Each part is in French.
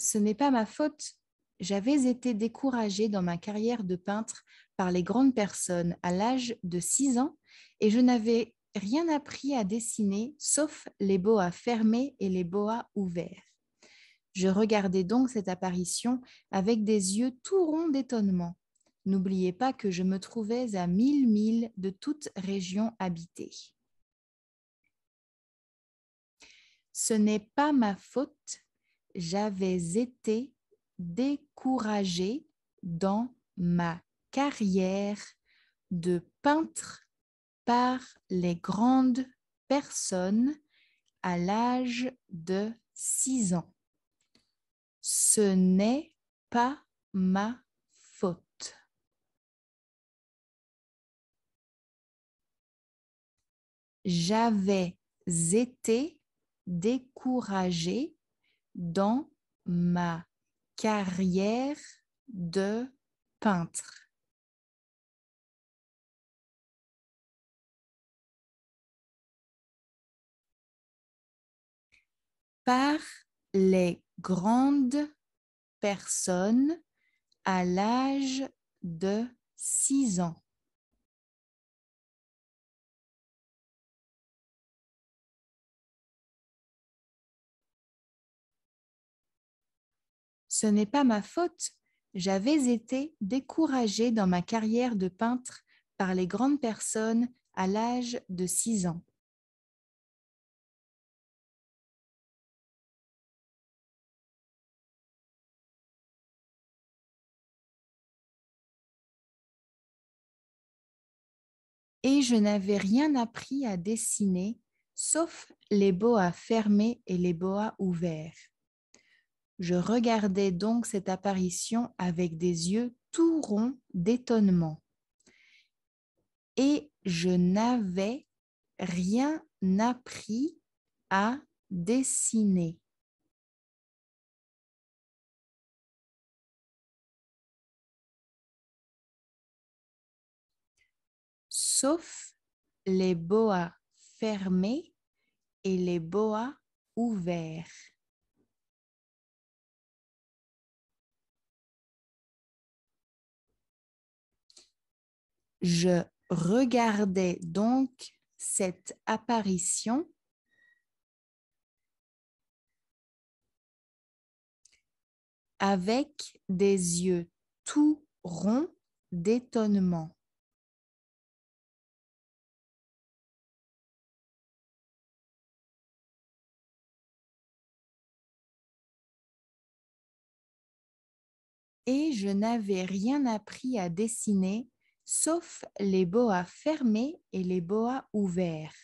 Ce n'est pas ma faute. J'avais été découragée dans ma carrière de peintre par les grandes personnes à l'âge de 6 ans et je n'avais rien appris à dessiner sauf les boas fermés et les boas ouverts. Je regardais donc cette apparition avec des yeux tout ronds d'étonnement. N'oubliez pas que je me trouvais à 1000 milles de toute région habitée. Ce n'est pas ma faute. J'avais été découragée dans ma carrière de peintre par les grandes personnes à l'âge de 6 ans. Ce n'est pas ma faute. J'avais été découragée dans ma carrière de peintre par les grandes personnes à l'âge de 6 ans. Ce n'est pas ma faute. J'avais été découragée dans ma carrière de peintre par les grandes personnes à l'âge de 6 ans. Et je n'avais rien appris à dessiner, sauf les boas fermés et les boas ouverts. Je regardais donc cette apparition avec des yeux tout ronds d'étonnement. Et je n'avais rien appris à dessiner. Sauf les boas fermés et les boas ouverts. Je regardais donc cette apparition avec des yeux tout ronds d'étonnement. Et je n'avais rien appris à dessiner, sauf les boas fermés et les boas ouverts.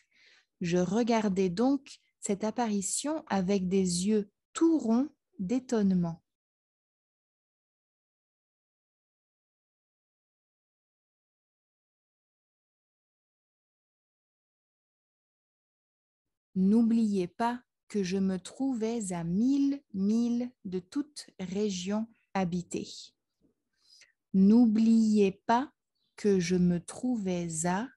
Je regardais donc cette apparition avec des yeux tout ronds d'étonnement. N'oubliez pas que je me trouvais à 1000 milles de toute région habitée. N'oubliez pas que je me trouvais à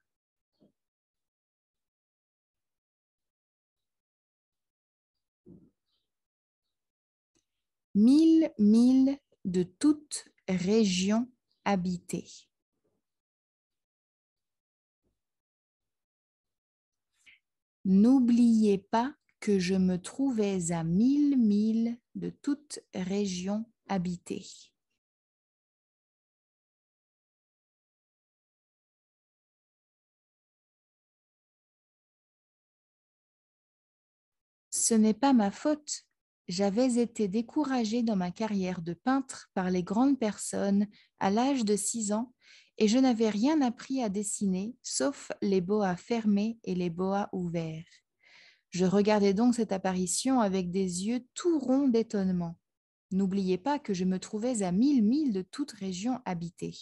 1000 milles de toute région habitée. N'oubliez pas que je me trouvais à 1000 milles de toute région habitée. Ce n'est pas ma faute. J'avais été découragée dans ma carrière de peintre par les grandes personnes à l'âge de 6 ans et je n'avais rien appris à dessiner sauf les boas fermés et les boas ouverts. Je regardais donc cette apparition avec des yeux tout ronds d'étonnement. N'oubliez pas que je me trouvais à 1000 milles de toute région habitée.